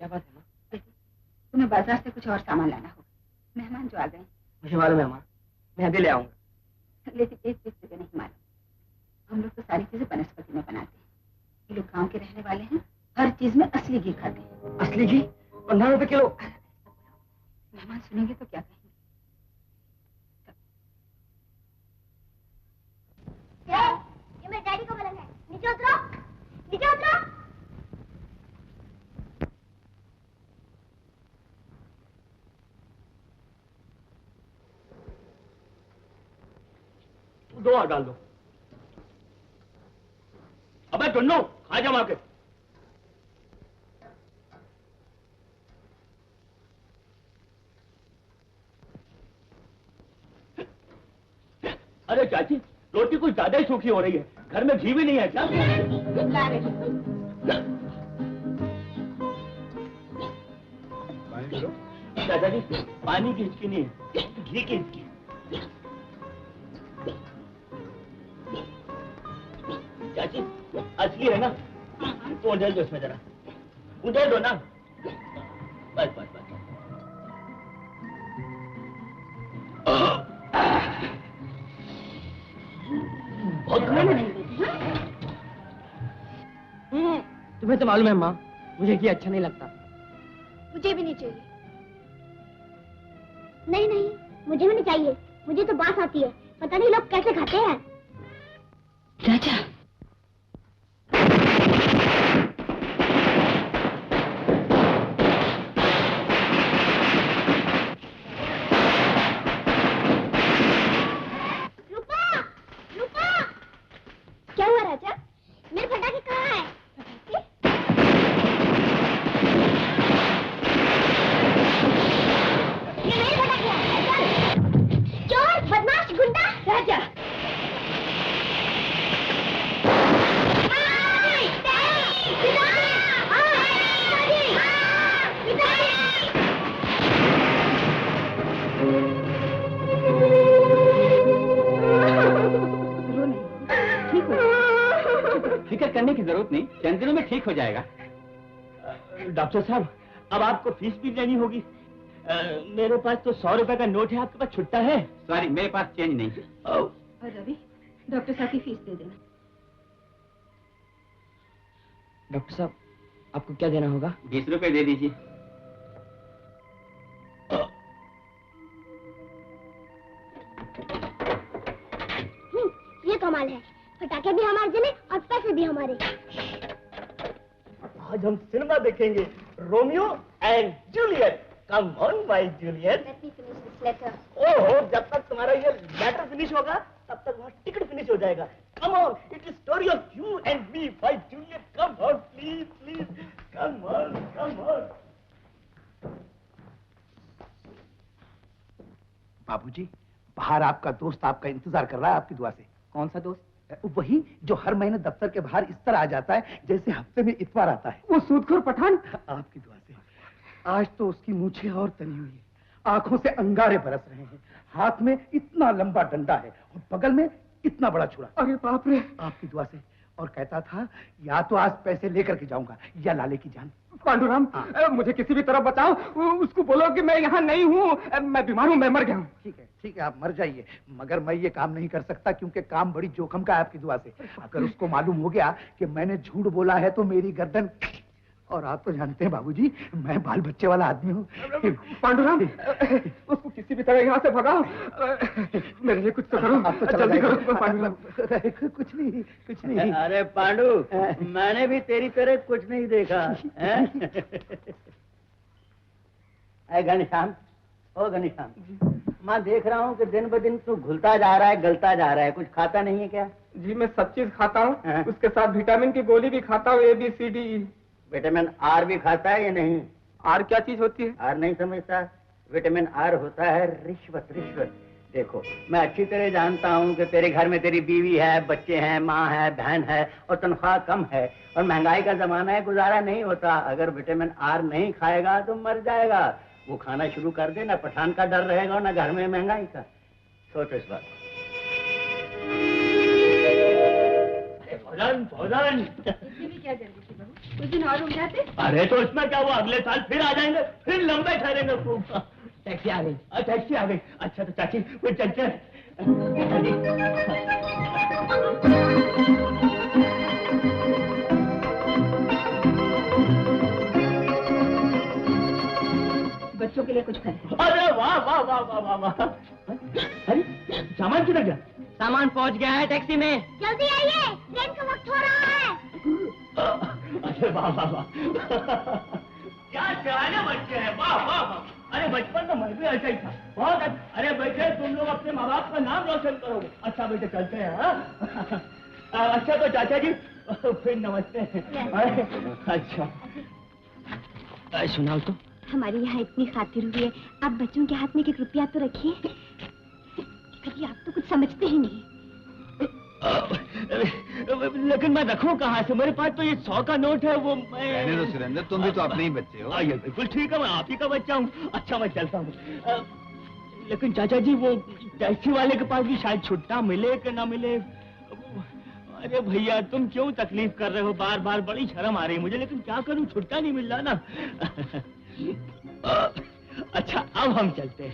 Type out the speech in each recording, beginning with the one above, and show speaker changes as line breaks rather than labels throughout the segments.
क्या बात है माँ?
तुम्हें बाजार से कुछ और सामान लाना होगा, मेहमान जो आ गए।
मुझे मालूम है माँ, मैं अभी ले आऊंगा।
लेकिन एक चीज तुझे नहीं मालूम, हम लोग तो सारी चीजें बनस्पति में बनाते हैं। ये लोग गांव के रहने वाले हैं, हर चीज में असली घी खाते हैं।
असली घी 15 रुपए किलो।
मेहमान सुनेंगे तो क्या कहेंगे?
ये मेरे डैडी का पलंग है, नीचे उतरो, नीचे उतरो।
दो और डाल दो। अबे टुन्नू, खा जा मार के। अरे चाची, रोटी कुछ ज्यादा ही सूखी हो रही है, घर में घी भी नहीं है क्या? चाचा जी, पानी की हिचकी नहीं है, घी की हिचकी। चाची, असली है ना? तो उधर दो इसमें जरा, उधर दो ना। बस बस बस। बहुत
तुम्हें तो मालूम है माँ, मुझे घी अच्छा नहीं लगता।
मुझे भी नहीं चाहिए। नहीं नहीं, मुझे भी नहीं चाहिए, मुझे तो बात आती है, पता नहीं लोग कैसे खाते हैं।
चाचा,
क्या हुआ राजा? मेरे पटाखे कहाँ हैं? ये मेरे पटाखे हैं। चोर, बदमाश, गुंडा। राजा,
फिक्र करने की जरूरत नहीं, चंद दिनों में ठीक हो जाएगा। डॉक्टर साहब, अब आपको फीस भी देनी होगी। मेरे पास तो 100 रुपए का नोट है, आपके पास छुट्टा है? सॉरी, मेरे पास चेंज नहीं है।
और रवि, डॉक्टर साहब की फीस दे देना।
डॉक्टर साहब, आपको क्या देना होगा?
20 रुपए दे दीजिए।
ये कमाल है, पटाखे भी हमारे जले और पैसे भी हमारे।
आज हम सिनेमा देखेंगे, Romeo and Juliet. Come on my Juliet.
Let me finish this letter.
ओहो, जब तक तुम्हारा ये लेटर फिनिश होगा तब तक वहाँ टिकट फिनिश हो जाएगा। Come on, it is story of you and me, my Juliet. Come on please please, come on come on.
बाबूजी, बाहर आपका दोस्त आपका इंतजार कर रहा है आपकी दुआ से।
कौन सा दोस्त?
वही जो हर महीने दफ्तर के बाहर इस तरह आ जाता है जैसे हफ्ते में इतवार आता है।
वो सूदखोर पठान।
आपकी दुआ से आज तो उसकी मूछें और तनी हुई है, आंखों से अंगारे बरस रहे हैं, हाथ में इतना लंबा डंडा है और बगल में इतना बड़ा छुरा।
अरे बाप रे!
आपकी दुआ से। और कहता था या तो आज पैसे लेकर के जाऊंगा या लाले की जान।
पांडुराम, मुझे किसी भी तरह बचाओ, उसको बोलो कि मैं यहाँ नहीं हूँ, मैं बीमार हूँ, मैं मर गया हूँ।
ठीक है, आप मर जाइए, मगर मैं ये काम नहीं कर सकता क्योंकि काम बड़ी जोखिम का है आपकी दुआ से। अगर उसको मालूम हो गया कि मैंने झूठ बोला है तो मेरी गर्दन, और आप तो जानते हैं बाबूजी, मैं बाल बच्चे वाला आदमी हूँ।
पांडुराम, उसको किसी भी तरह यहाँ से भगाओ, मेरे लिए कुछ तो करो।
आप तो
जल्दी करो पांडुराम।
कुछ नहीं।
अरे पांडु, मैंने भी तेरी तरह कुछ नहीं देखा। घनश्याम, ओ घनश्याम, मैं देख रहा हूँ कि दिन ब दिन तू घुलता जा रहा है, गलता जा रहा है, कुछ खाता नहीं है क्या?
जी मैं सब चीज खाता हूँ, उसके साथ विटामिन की गोली भी खाता हूँ, ABCD।
विटामिन आर भी खाता है या नहीं?
आर क्या चीज होती है?
आर नहीं समझता? विटामिन आर होता है रिश्वत। रिश्वत देखो, मैं अच्छी तरह जानता हूँ कि तेरे घर में तेरी बीवी है, बच्चे हैं, माँ है, बहन है और तनख्वाह कम है और महंगाई का जमाना है, गुजारा नहीं होता। अगर विटामिन आर नहीं खाएगा तो मर जाएगा। वो खाना शुरू कर दे, ना पठान का डर रहेगा ना घर में महंगाई का। सोचो इस बात।
क्या जल्दी थी बहू? कुछ दिन और रुक जाते।
अरे तो इसमें क्या, वो अगले साल फिर आ जाएंगे, फिर लंबे ठहरेंगे खूब। टैक्सी आ गई। टैक्सी आ गई। अच्छा तो चाची कोई चलते हैं।
बच्चों के लिए कुछ खरीद।
अरे वाह वाह वाह वाह वाह वाह। अरे सामान किधर गया?
सामान पहुंच गया है टैक्सी में।
जल्दी आइए, ट्रेन का वक्त हो रहा है।
अरे वाह वाह वाह, क्या सियाने बच्चे हैं, वाह वाह वाह। अरे बचपन में मैं भी ऐसा ही था, बहुत अच्छा। अरे बेटे तुम लोग अपने माँ बाप का नाम रोशन करोगे। अच्छा बेटे चलते हैं। हाँ अच्छा तो चाचा जी फिर नमस्ते। अच्छा सुनाओ तो।
हमारे यहाँ इतनी खातिर हुई है, आप बच्चों के हाथ में 1 रुपया तो रखिए। कभी आप तो कुछ समझते ही नहीं।
लेकिन मैं रखूं कहाँ से, मेरे पास तो ये 100 का नोट है, वो मैं।
रहने दो सुरेंद्र, तुम भी तो अपने ही बच्चे हो।
ये बिल्कुल ठीक है, मैं आप ही का बच्चा हूँ। अच्छा मैं चलता हूँ। लेकिन चाचा जी वो टैक्सी वाले के पास भी शायद छुट्टा मिले कि ना मिले। अरे भैया तुम क्यों तकलीफ कर रहे हो बार बार, बड़ी शर्म आ रही है मुझे, लेकिन क्या करूं छुट्टा नहीं मिल रहा ना। अच्छा अब हम चलते हैं।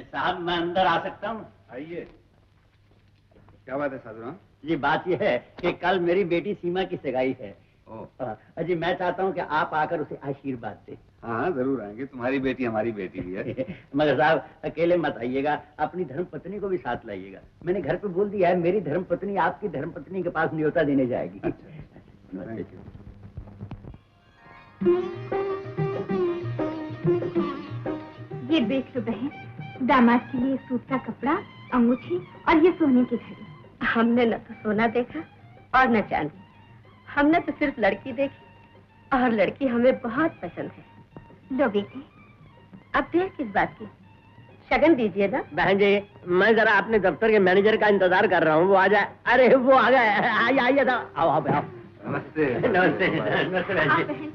साहब मैं अंदर आ सकता हूँ?
आइए। क्या बात है साधुराम?
जी बात यह है कि कल मेरी बेटी सीमा की सगाई है। जी मैं चाहता हूँ कि आप आकर उसे आशीर्वाद दें।
हाँ जरूर आएंगे, तुम्हारी बेटी हमारी बेटी भी है।
मगर साहब अकेले मत आइएगा, अपनी धर्मपत्नी को भी साथ लाइएगा। मैंने घर पे बोल दिया है मेरी धर्मपत्नी आपकी धर्मपत्नी के पास न्योता देने जाएगी।
ये देख लो बहन, दामाद के लिए सूट का कपड़ा, अंगूठी और ये सोने की घड़ी।
हमने न तो सोना देखा और न चांदी, हमने तो सिर्फ लड़की देखी और लड़की हमें बहुत पसंद है।
लो बेटी।
अब देर किस बात की, शगन दीजिए ना।
बहन जी मैं जरा अपने दफ्तर के मैनेजर का इंतजार कर रहा हूँ, वो आ जाए। अरे वो आ गए, आइए आइए आओ आओ आओ।
नमस्ते।
नमस्ते नमस्ते बहन जी।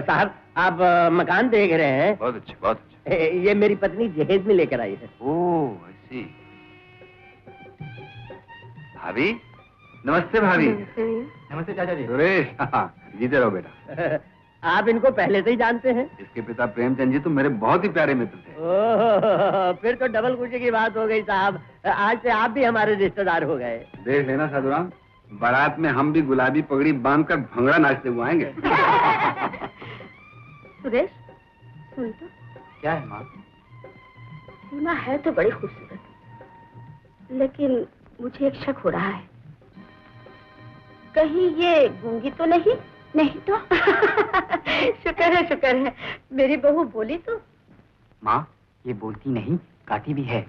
साहब आप मकान देख रहे हैं?
बहुत अच्छे बहुत अच्छे।
ये मेरी पत्नी जहेज में लेकर आई है।
ओह ऐसी। भाभी नमस्ते। भाभी
नमस्ते चाचा जी।
सुरेश जीते रहो बेटा।
आप इनको पहले से ही जानते हैं?
इसके पिता प्रेमचंद जी तो मेरे बहुत ही प्यारे मित्र थे।
ओह फिर तो डबल खुशी की बात हो गई साहब, आज से आप भी हमारे रिश्तेदार हो गए।
देख लेना साधुराम, बारात में हम भी गुलाबी पगड़ी बांधकर भंगड़ा नाचते हुए आएंगे।
सुरेश सुन तो।
क्या है माँ?
सीमा है तो बड़ी खूबसूरत, लेकिन मुझे एक शक हो रहा है, कहीं ये गूंगी तो नहीं? नहीं तो। शुक्र है मेरी बहू बोली तो।
माँ ये बोलती नहीं, गाती भी है।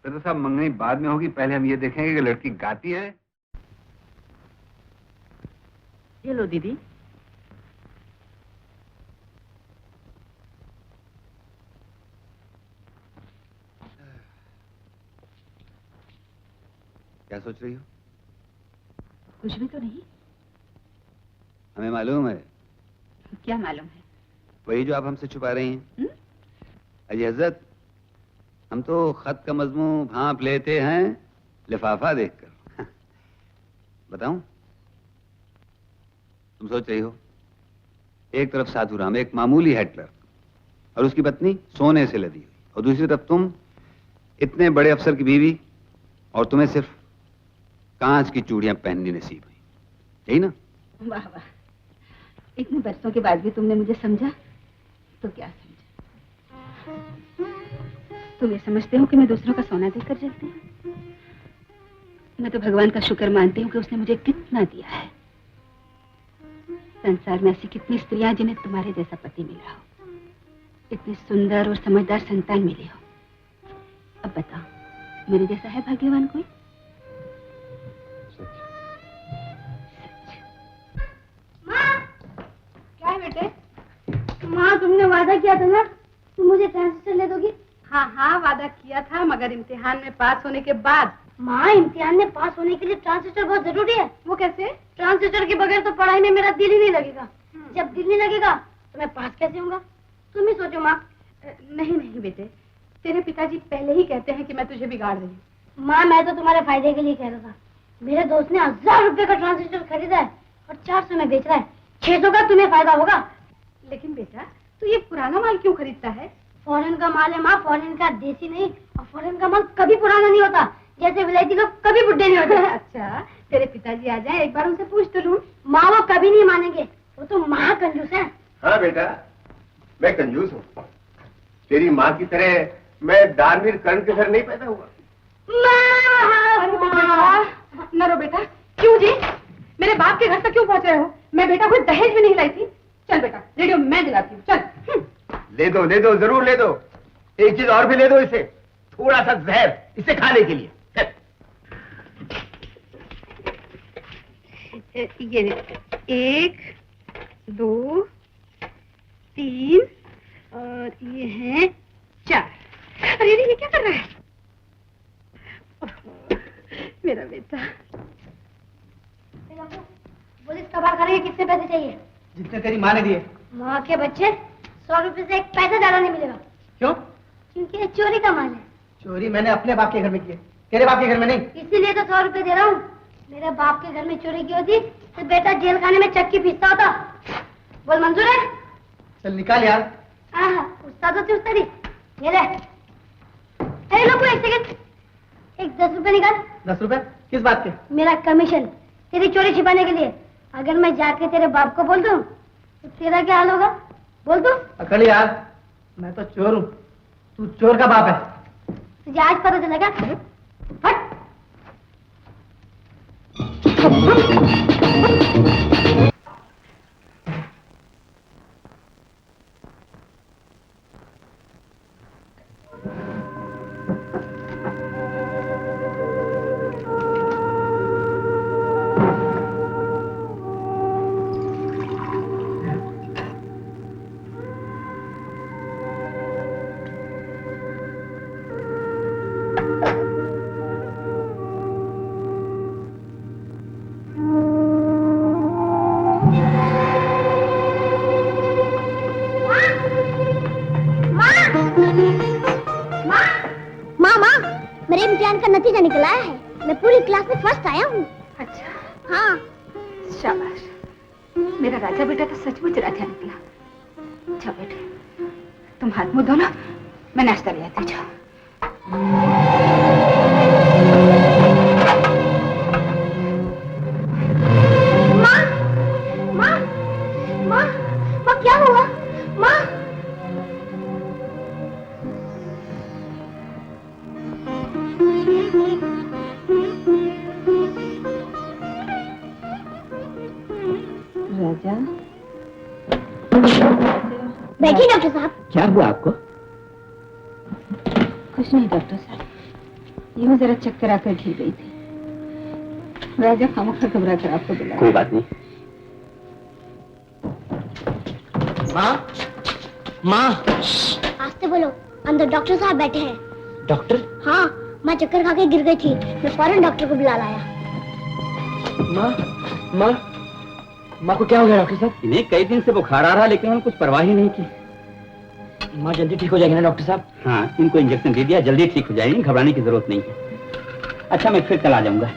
तो साहब मंगनी बाद में होगी, पहले हम ये देखेंगे कि लड़की गाती है।
ये लो दीदी।
क्या सोच रही हो?
कुछ भी तो नहीं।
हमें मालूम है।
क्या मालूम है?
वही जो आप हमसे छुपा रही हैं। अजी हजरत, हम तो खत का मजमून भांप लेते हैं लिफाफा देखकर। बताऊं? तुम सोच रही हो एक तरफ साधुराम एक मामूली हेटलर और उसकी पत्नी सोने से लदी हुई, और दूसरी तरफ तुम इतने बड़े अफसर की बीवी, और तुम्हें सिर्फ कांच की चूड़ियां पहननी नसीब हुई, यही ना?
वाह वाह, इतने बरसों के बाद भी तुमने मुझे समझा, तो क्या समझा? तुम ये समझते हो कि मैं दूसरों का सोना देखकर जलती हूँ? मैं तो भगवान का शुक्र मानती हूँ कि उसने मुझे कितना दिया है। संसार में ऐसी कितनी स्त्रियां जिन्हें तुम्हारे जैसा पति मिला हो, इतनी सुंदर और समझदार संतान मिली हो। अब बताओ, मेरे जैसा है भाग्यवान कोई?
क्या है बेटे? माँ तुमने वादा किया था ना, तुम मुझे ट्रांसफर ले दोगी?
हाँ हाँ वादा किया था, मगर इम्तिहान में पास होने के बाद।
माँ, इम्तिहान में पास होने के लिए ट्रांजिस्टर बहुत जरूरी है। वो कैसे? ट्रांजिस्टर के बगैर तो पढ़ाई में मेरा दिल ही नहीं लगेगा। जब दिल नहीं लगेगा तो मैं पास कैसे होऊंगा? तुम ही सोचो माँ।
नहीं नहीं बेटे, तेरे पिताजी पहले ही कहते हैं कि मैं तुझे बिगाड़ रही हूँ।
माँ, मैं तो तुम्हारे फायदे के लिए कह रहा था। मेरे दोस्त ने 1000 रुपए का ट्रांजिस्टर खरीदा है और 400 में बेच रहा है। 600 का तुम्हें फायदा होगा।
लेकिन बेटा, तू ये पुराना माल क्यों खरीदता है?
फॉरेन का माल है माँ, फॉरेन का देसी नहीं। और फॉरेन का माल कभी पुराना नहीं होता, जैसे विलायती लोग कभी बुढ़े नहीं होते।
अच्छा, तेरे पिताजी आ जाए, एक बार उनसे पूछ तो लूं।
माँ, वो कभी नहीं मानेंगे, वो तो महाकंजूस है।
हाँ बेटा, मैं कंजूस हूँ। तेरी माँ की तरह मैं दानवीर कर्ण के घर नहीं पैदा हुआ।
न रो बेटा। क्यों जी? मेरे बाप के घर तक क्यों पहुंच रहे हो? मैं बेटा कोई दहेज भी नहीं लाई थी। चल बेटा, रेडियो मैं दिलाती हूँ, चल।
ले दो, जरूर ले दो। एक चीज और भी ले दो इसे, थोड़ा सा जहर इसे खाने के लिए।
ये 1 2 3 और ये है 4। अरे ये क्या कर रहा है? मेरा बेटा।
पुलिस कबाड़ खाने के कितने पैसे चाहिए?
जितने तेरी माँ ने दिए।
माँ के बच्चे, 100 रुपए से 1 पैसा ज्यादा नहीं मिलेगा।
क्यों?
क्योंकि ये चोरी का माल है।
चोरी मैंने अपने बाप के घर में की है, तेरे बाप के घर में नहीं।
इसीलिए तो 100 रुपए दे रहा हूँ। मेरे बाप के घर में चोरी की होती तो बेटा जेल खाने में चक्की पीसता होता। बोल, मंजूर है?
चल निकाल यार।
उस्तादों से उस्तादी। ये ले। अरे लोगों, एक सेकंड, एक 10 रुपए निकाल।
10 रुपए? किस बात के?
मेरा कमीशन, तेरी चोरी छिपाने के लिए। अगर मैं जाके तेरे बाप को बोल दूं तो तेरा क्या हाल होगा? बोल दूं?
अकड़ यार, मैं तो चोर हूँ, तू चोर का बाप है।
तुझे आज पता चलेगा। हट। मेरे इम्तिहान का नतीजा निकला है। मैं पूरी क्लास में फर्स्ट आया हूँ।
अच्छा,
हाँ।
शाबाश। मेरा राजा बेटा तो सचमुच राजा निकला। अच्छा बेटे, तुम हाथ मुंह धो लो, मैं नाश्ता ले आती हूँ।
माँ, माँ, माँ, माँ क्या हुआ? माँ,
राजा,
बैठिए डॉक्टर साहब।
क्या हुआ आपको?
कुछ नहीं डॉक्टर साहब, यूं जरा चक्कर आकर गिर गई थी। राजा खामोखा घबरा कर आपको बुलाया।
कोई बात नहीं। माँ, माँ।
आस्ते बोलो, अंदर डॉक्टर साहब बैठे हैं।
डॉक्टर?
हाँ, मैं चक्कर खा के गिर गई थी, मैं फौरन डॉक्टर को बुला लाया।
माँ, माँ, माँ को क्या हो गया डॉक्टर साहब? इन्हें कई दिन से बुखार आ रहा, लेकिन उन्होंने कुछ परवाह ही नहीं की। माँ जल्दी ठीक हो जाएगी ना डॉक्टर साहब? हाँ, इनको इंजेक्शन दे दिया, जल्दी ठीक हो जाएगी, घबराने की जरूरत नहीं है। अच्छा, मैं फिर कल आ जाऊंगा।